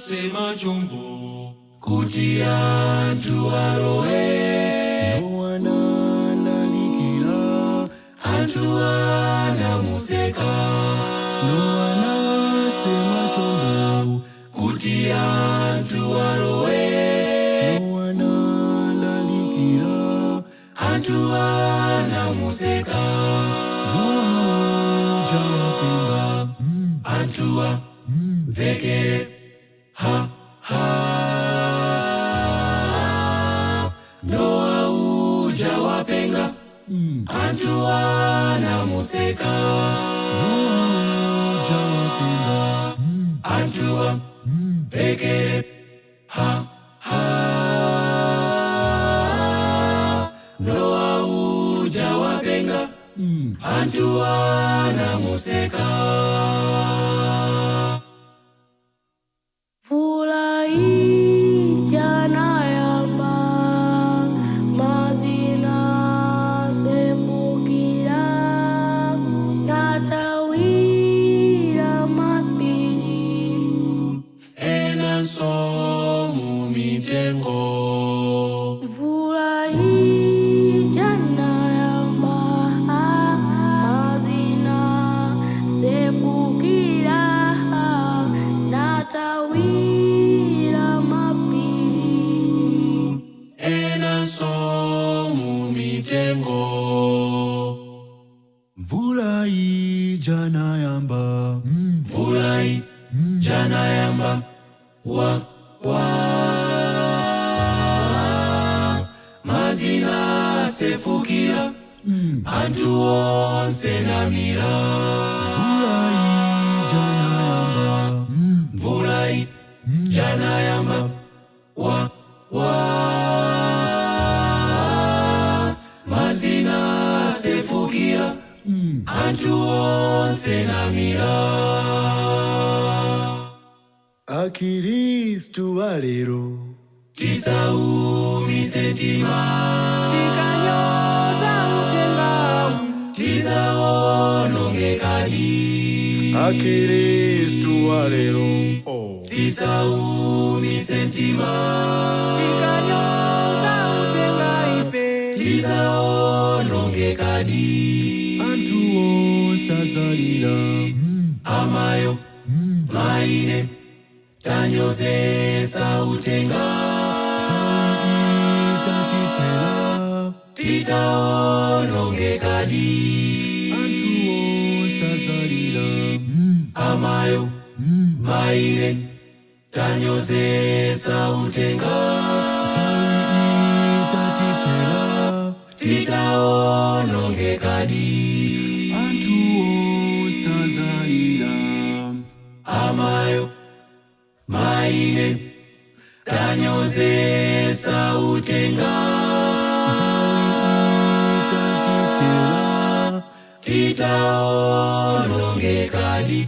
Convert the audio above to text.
sema chombo kuti antu alowe Noana lalikira antu anamuseka Noana sema chombo kuti antu alowe Noana lalikira antu anamuseka Noana jawapinga antu vekere ha Noa uja wapenga antu anamuseka Noana jawapinga antu vekere ha Noa uja wapenga antu anamuseka Somu mitengo Mvula ijana yamba mazina sefukira natawira mapiri ena somu mitengo Mvula ijana yamba Mvula ijana yamba wa mazina sefukira antu onse namira Mvula ijana yamba wa mazina sefukira antu onse namira Akiristu walero tisaumise ntima tikanyoza utenga tisaonongekadi Akiristu walero tisaumise ntima tikanyoza utenga ife tisaonongekadi Antu osazalira amayo maine tanyozesa utenga Itatitela titaonongekadi Antu osazalira amayo maine tanyozesa utenga Itatitela titaonongekadi Antu osazalira amayo maine tanyozesa utenga Itatitela titaonongekadi